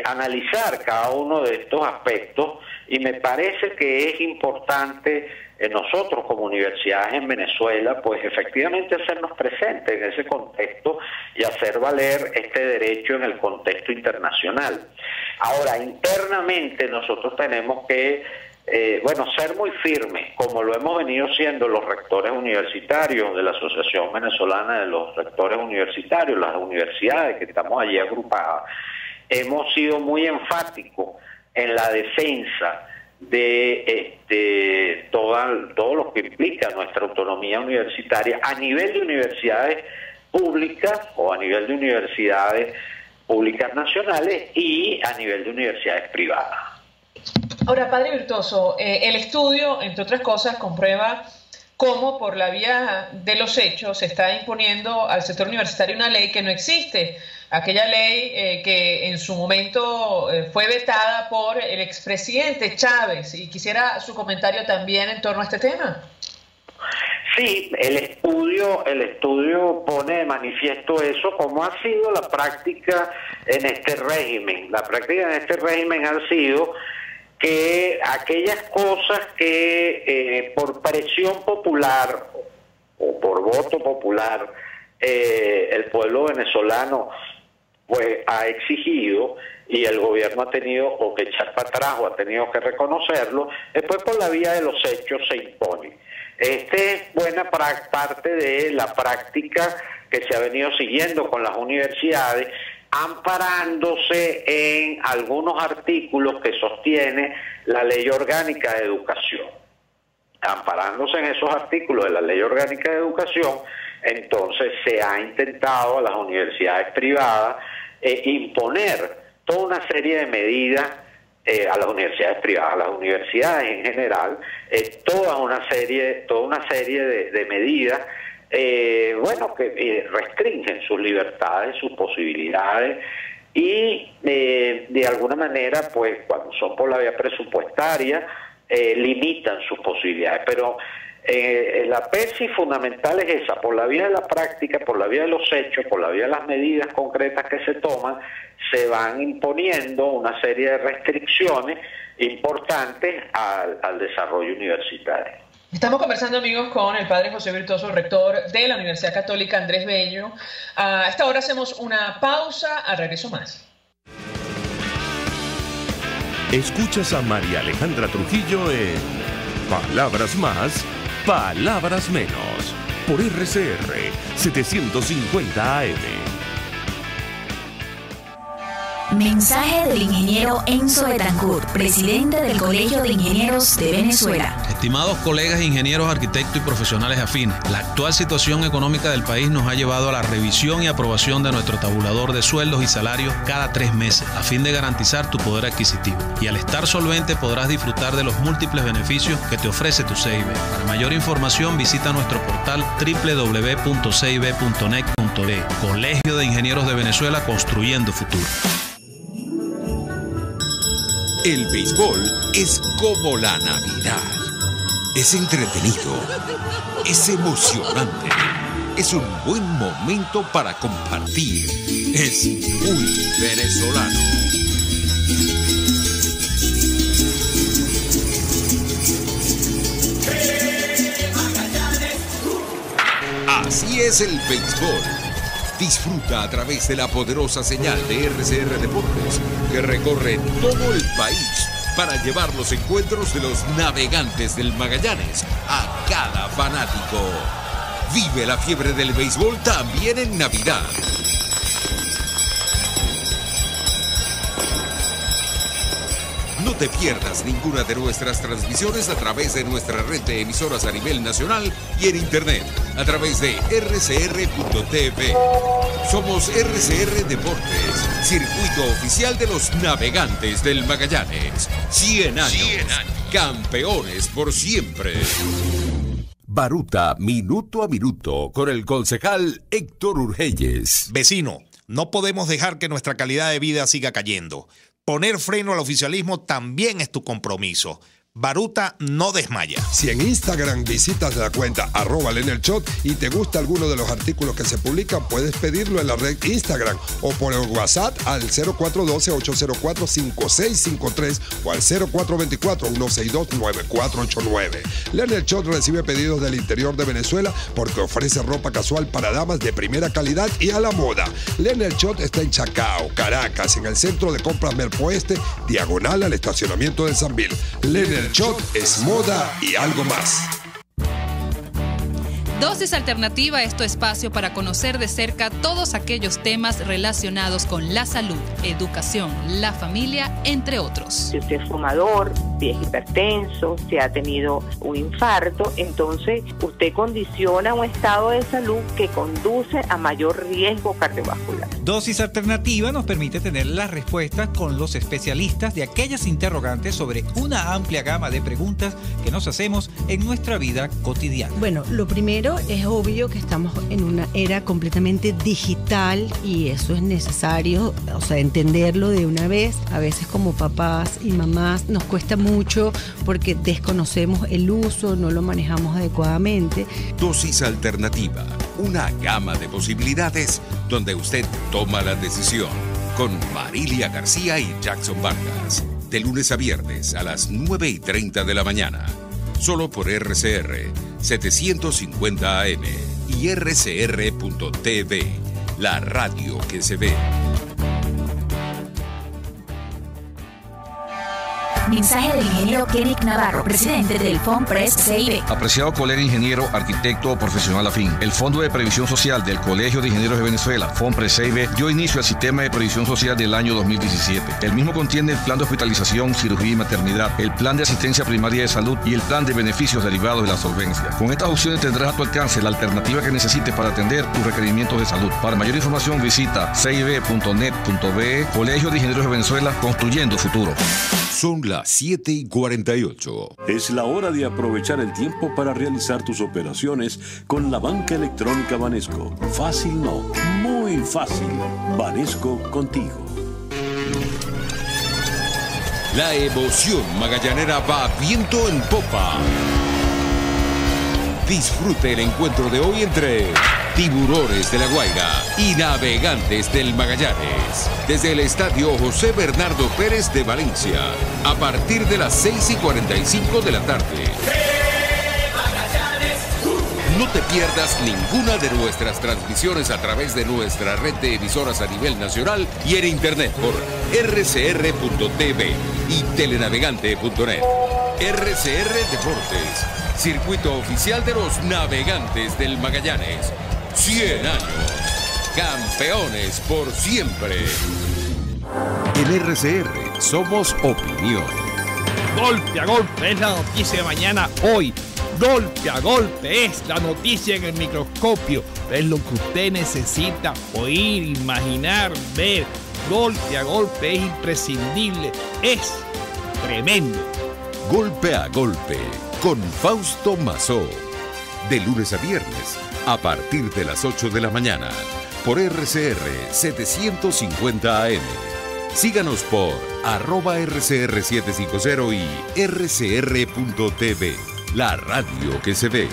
Speaker 16: analizar cada uno de estos aspectos, y me parece que es importante nosotros como universidades en Venezuela pues efectivamente hacernos presentes en ese contexto y hacer valer este derecho en el contexto internacional. Ahora, internamente nosotros tenemos que ser muy firmes, como lo hemos venido siendo los rectores universitarios de la Asociación Venezolana de los Rectores Universitarios, las universidades que estamos allí agrupadas. Hemos sido muy enfáticos en la defensa de todo lo que implica nuestra autonomía universitaria a nivel de universidades públicas o a nivel de universidades públicas nacionales y a nivel de universidades privadas.
Speaker 4: Ahora, padre Virtuoso, el estudio, entre otras cosas, comprueba cómo por la vía de los hechos se está imponiendo al sector universitario una ley que no existe. Aquella ley que en su momento fue vetada por el expresidente Chávez, y quisiera su comentario también en torno a este tema.
Speaker 16: Sí, el estudio pone de manifiesto eso, como ha sido la práctica en este régimen. La práctica en este régimen ha sido que aquellas cosas que por presión popular o por voto popular el pueblo venezolano pues ha exigido, y el gobierno ha tenido o que echar para atrás o ha tenido que reconocerlo, después por la vía de los hechos se impone. Es buena parte de la práctica que se ha venido siguiendo con las universidades, amparándose en algunos artículos que sostiene la Ley Orgánica de Educación. Amparándose en esos artículos de la Ley Orgánica de Educación, entonces se ha intentado a las universidades privadas imponer toda una serie de medidas a las universidades privadas, a las universidades en general, toda una serie de medidas que restringen sus libertades, sus posibilidades, y de alguna manera, pues cuando son por la vía presupuestaria, limitan sus posibilidades. Pero La tesis fundamental es esa: por la vía de la práctica, por la vía de los hechos, por la vía de las medidas concretas que se toman, se van imponiendo una serie de restricciones importantes al desarrollo universitario.
Speaker 4: Estamos conversando, amigos, con el padre José Virtuoso, rector de la Universidad Católica Andrés Bello. A esta hora hacemos una pausa, al regreso más.
Speaker 2: Escuchas a María Alejandra Trujillo en Palabras Más, Palabras Menos, por RCR 750 AM.
Speaker 6: Mensaje del ingeniero Enzo Betancourt, presidente del Colegio de Ingenieros de Venezuela.
Speaker 7: Estimados colegas ingenieros, arquitectos y profesionales afines, la actual situación económica del país nos ha llevado a la revisión y aprobación de nuestro tabulador de sueldos y salarios cada 3 meses, a fin de garantizar tu poder adquisitivo. Y al estar solvente podrás disfrutar de los múltiples beneficios que te ofrece tu CIB. Para mayor información visita nuestro portal www.cib.net.de. Colegio de Ingenieros de Venezuela, construyendo futuro.
Speaker 8: El béisbol es como la Navidad. Es entretenido, es emocionante, es un buen momento para compartir. Es muy venezolano. Así es el béisbol. Disfruta a través de la poderosa señal de RCR Deportes, que recorre todo el país para llevar los encuentros de los navegantes del Magallanes a cada fanático. Vive la fiebre del béisbol también en Navidad. No te pierdas ninguna de nuestras transmisiones a través de nuestra red de emisoras a nivel nacional y en internet a través de rcr.tv. Somos RCR Deportes, circuito oficial de los navegantes del Magallanes. 100 años, campeones por siempre. Baruta, minuto a minuto, con el concejal Héctor Urgelles.
Speaker 17: Vecino, no podemos dejar que nuestra calidad de vida siga cayendo. Poner freno al oficialismo también es tu compromiso. Baruta no desmaya.
Speaker 18: Si en Instagram visitas la cuenta @lenelshot y te gusta alguno de los artículos que se publican, puedes pedirlo en la red Instagram o por el WhatsApp al 0412-804-5653 o al 0424-162-9489. Lenelshot recibe pedidos del interior de Venezuela porque ofrece ropa casual para damas de primera calidad y a la moda. Lenelshot está en Chacao, Caracas, en el centro de compras Merpo Este, diagonal al estacionamiento de Sanvil. Lenelshot es moda y algo más.
Speaker 19: Dosis Alternativa es tu espacio para conocer de cerca todos aquellos temas relacionados con la salud, educación, la familia, entre otros.
Speaker 20: Si usted es fumador, si es hipertenso, si ha tenido un infarto, entonces usted condiciona un estado de salud que conduce a mayor riesgo cardiovascular.
Speaker 21: Dosis Alternativa nos permite tener las respuestas con los especialistas de aquellas interrogantes sobre una amplia gama de preguntas que nos hacemos en nuestra vida cotidiana.
Speaker 22: Bueno, lo primero es obvio que estamos en una era completamente digital y eso es necesario, o sea, entenderlo de una vez. A veces como papás y mamás nos cuesta mucho porque desconocemos el uso, no lo manejamos adecuadamente.
Speaker 8: Dosis Alternativa, una gama de posibilidades donde usted toma la decisión. Con Marilia García y Jackson Vargas, de lunes a viernes a las 9:30 de la mañana. Solo por RCR 750 AM y rcr.tv, la radio que se ve.
Speaker 6: Mensaje del ingeniero Kenneth Navarro, presidente del FONPRES CIB.
Speaker 10: Apreciado colega ingeniero, arquitecto o profesional afín, el Fondo de Previsión Social del Colegio de Ingenieros de Venezuela, FONPRES CIB, dio inicio al sistema de previsión social del año 2017. El mismo contiene el plan de hospitalización, cirugía y maternidad, el plan de asistencia primaria de salud y el plan de beneficios derivados de la solvencia. Con estas opciones tendrás a tu alcance la alternativa que necesites para atender tus requerimientos de salud. Para mayor información visita cib.net.be, Colegio de Ingenieros de Venezuela, construyendo futuro.
Speaker 8: Son las 7:48.
Speaker 11: Es la hora de aprovechar el tiempo para realizar tus operaciones con la banca electrónica Banesco. Fácil no, muy fácil. Banesco contigo.
Speaker 8: La emoción magallanera va viento en popa. Disfrute el encuentro de hoy entre Tiburones de La Guaira y Navegantes del Magallanes. Desde el Estadio José Bernardo Pérez de Valencia, a partir de las 6:45 de la tarde. No te pierdas ninguna de nuestras transmisiones a través de nuestra red de emisoras a nivel nacional y en internet por rcr.tv y telenavegante.net. RCR Deportes, circuito oficial de los Navegantes del Magallanes. 100 años, campeones por siempre. En RCR somos opinión.
Speaker 1: Golpe a golpe es la noticia de mañana hoy. Golpe a golpe es la noticia en el microscopio. Es lo que usted necesita oír, imaginar, ver. Golpe a golpe es imprescindible. Es tremendo.
Speaker 8: Golpe a golpe con Fausto Mazó. De lunes a viernes a partir de las 8 de la mañana por RCR 750 AM. Síganos por @RCR750 y rcr.tv. La radio que se ve.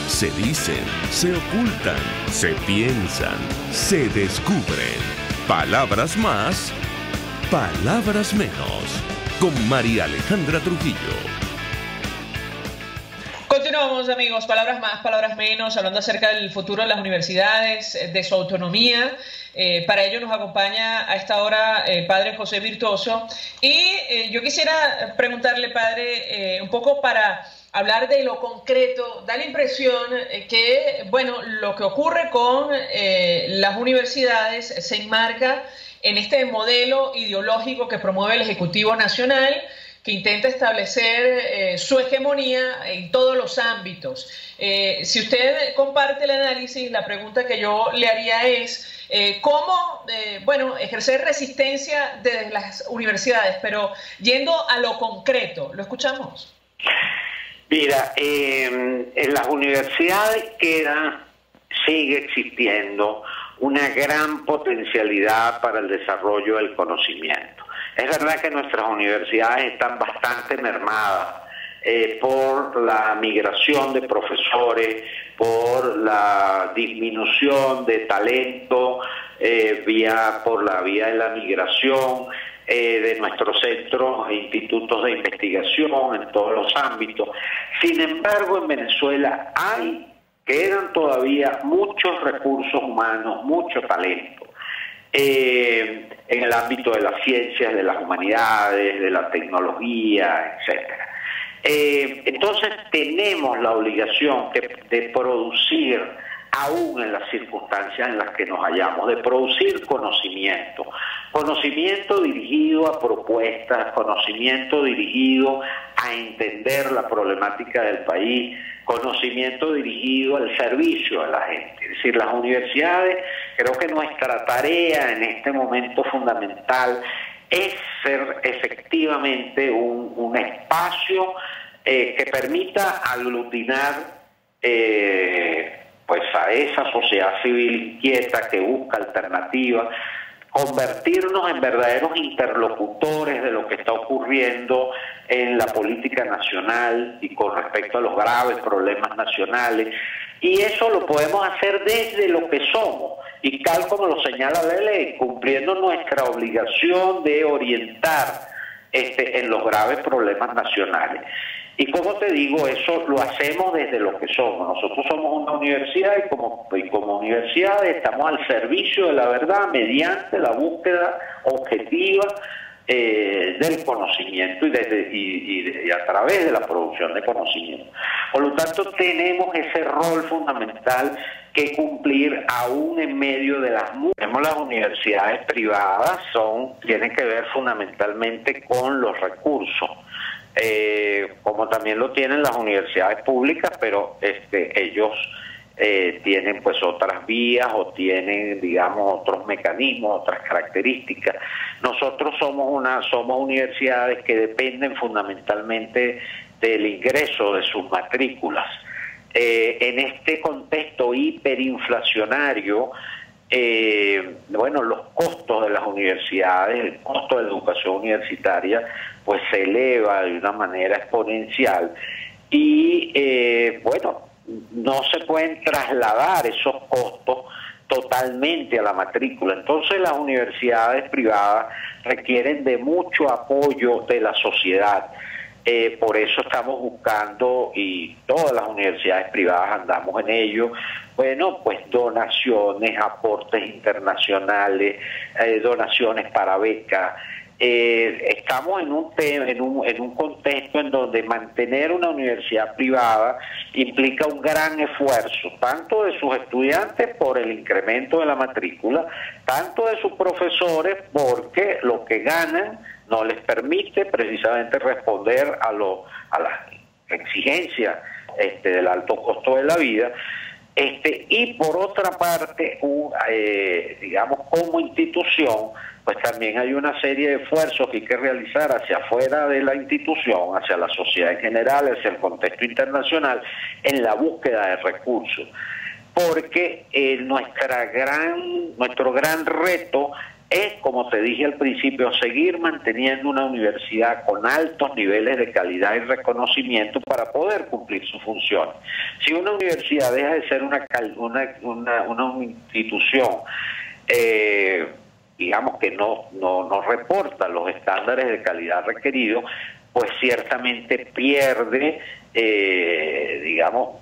Speaker 2: Se dicen, se ocultan, se piensan, se descubren. Palabras más, palabras menos. Con María Alejandra Trujillo.
Speaker 4: Continuamos, amigos. Palabras más, palabras menos, hablando acerca del futuro de las universidades, de su autonomía. Para ello nos acompaña a esta hora el padre José Virtuoso. Y yo quisiera preguntarle, padre, un poco para hablar de lo concreto. Da la impresión que, bueno, lo que ocurre con las universidades se enmarca en este modelo ideológico que promueve el Ejecutivo Nacional, que intenta establecer su hegemonía en todos los ámbitos. Si usted comparte el análisis, la pregunta que yo le haría es cómo, ejercer resistencia desde las universidades, pero yendo a lo concreto. ¿Lo escuchamos?
Speaker 16: Mira, en las universidades sigue existiendo una gran potencialidad para el desarrollo del conocimiento. Es verdad que nuestras universidades están bastante mermadas por la migración de profesores, por la disminución de talento por la vía de la migración de nuestros centros e institutos de investigación en todos los ámbitos. Sin embargo, en Venezuela quedan todavía muchos recursos humanos, mucho talento. En el ámbito de las ciencias, de las humanidades, de la tecnología, etcétera. Entonces tenemos la obligación de producir, aún en las circunstancias en las que nos hallamos, de producir conocimiento dirigido a propuestas, conocimiento dirigido a entender la problemática del país, conocimiento dirigido al servicio de la gente. Es decir, las universidades, creo que nuestra tarea en este momento fundamental es ser efectivamente un espacio que permita aglutinar a esa sociedad civil inquieta que busca alternativas, convertirnos en verdaderos interlocutores de lo que está ocurriendo en la política nacional y con respecto a los graves problemas nacionales, y eso lo podemos hacer desde lo que somos, y tal como lo señala la ley, cumpliendo nuestra obligación de orientar en los graves problemas nacionales. Y como te digo, eso lo hacemos desde lo que somos. Nosotros somos una universidad y como universidad estamos al servicio de la verdad mediante la búsqueda objetiva del conocimiento y a través de la producción de conocimiento. Por lo tanto, tenemos ese rol fundamental que cumplir aún en medio de las universidades privadas tienen que ver fundamentalmente con los recursos. Como también lo tienen las universidades públicas, pero ellos tienen pues otras vías o tienen, digamos, otros mecanismos, otras características. Nosotros somos universidades que dependen fundamentalmente del ingreso de sus matrículas. En este contexto hiperinflacionario, los costos de las universidades, el costo de la educación universitaria, pues se eleva de una manera exponencial, y bueno, no se pueden trasladar esos costos totalmente a la matrícula. Entonces las universidades privadas requieren de mucho apoyo de la sociedad. Por eso estamos buscando, y todas las universidades privadas andamos en ello, bueno, pues donaciones, aportes internacionales, donaciones para becas. Estamos en un contexto en donde mantener una universidad privada implica un gran esfuerzo, tanto de sus estudiantes por el incremento de la matrícula, tanto de sus profesores porque lo que ganan no les permite precisamente responder a las exigencias del alto costo de la vida. Y por otra parte, digamos, como institución, pues también hay una serie de esfuerzos que hay que realizar hacia afuera de la institución, hacia la sociedad en general, hacia el contexto internacional, en la búsqueda de recursos. Porque nuestro gran reto es, como te dije al principio, seguir manteniendo una universidad con altos niveles de calidad y reconocimiento para poder cumplir su función. Si una universidad deja de ser una institución, digamos que no reporta los estándares de calidad requeridos, pues ciertamente pierde, digamos,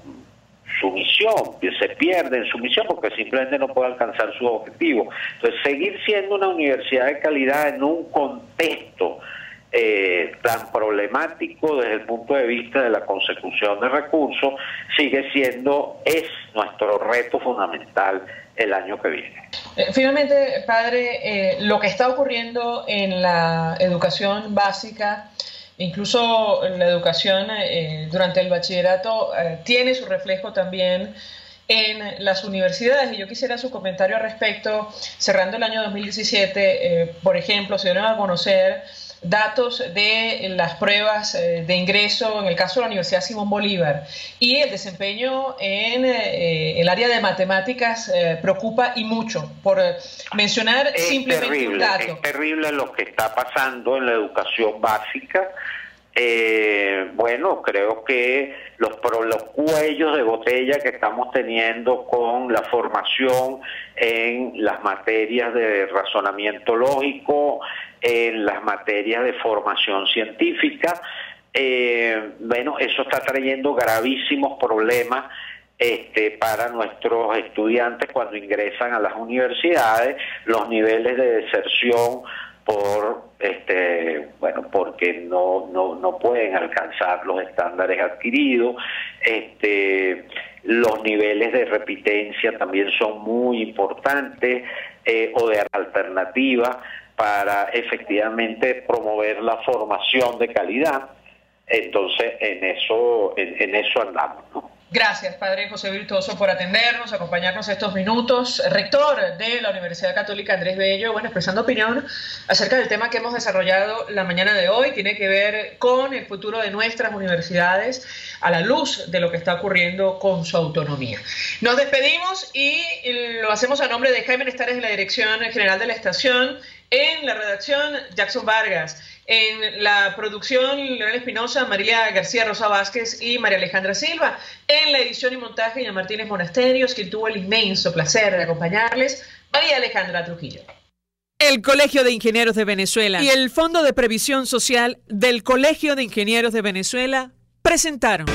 Speaker 16: su misión, se pierde en su misión porque simplemente no puede alcanzar su objetivo. Entonces, seguir siendo una universidad de calidad en un contexto tan problemático desde el punto de vista de la consecución de recursos, es nuestro reto fundamental el año que viene.
Speaker 4: Finalmente, padre, lo que está ocurriendo en la educación básica, incluso la educación durante el bachillerato, tiene su reflejo también en las universidades, y yo quisiera su comentario al respecto. Cerrando el año 2017, por ejemplo, se dieron a conocer datos de las pruebas de ingreso en el caso de la Universidad Simón Bolívar, y el desempeño en el área de matemáticas preocupa y mucho, por mencionar simplemente un dato.
Speaker 16: Es terrible lo que está pasando en la educación básica. Bueno, creo que los cuellos de botella que estamos teniendo con la formación en las materias de razonamiento lógico, en las materias de formación científica, bueno, eso está trayendo gravísimos problemas para nuestros estudiantes cuando ingresan a las universidades, los niveles de deserción porque no pueden alcanzar los estándares adquiridos, los niveles de repitencia también son muy importantes, o de alternativa para efectivamente promover la formación de calidad. Entonces en eso andamos, ¿no?
Speaker 4: Gracias, padre José Virtuoso, por atendernos, acompañarnos estos minutos. Rector de la Universidad Católica Andrés Bello, bueno, expresando opinión acerca del tema que hemos desarrollado la mañana de hoy. Tiene que ver con el futuro de nuestras universidades a la luz de lo que está ocurriendo con su autonomía. Nos despedimos y lo hacemos a nombre de Jaime Nestares, de la Dirección General de la Estación. En la redacción, Jackson Vargas. En la producción, Leonel Espinosa, Marilia García Rosa Vázquez y María Alejandra Silva. En la edición y montaje, Ina Martínez Monasterios, quien tuvo el inmenso placer de acompañarles, María Alejandra Trujillo.
Speaker 3: El Colegio de Ingenieros de Venezuela y el Fondo de Previsión Social del Colegio de Ingenieros de Venezuela presentaron.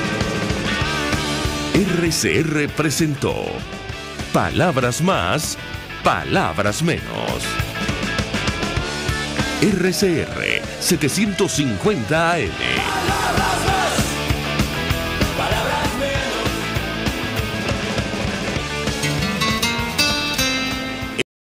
Speaker 2: RCR presentó Palabras Más, Palabras Menos. RCR 750 AM.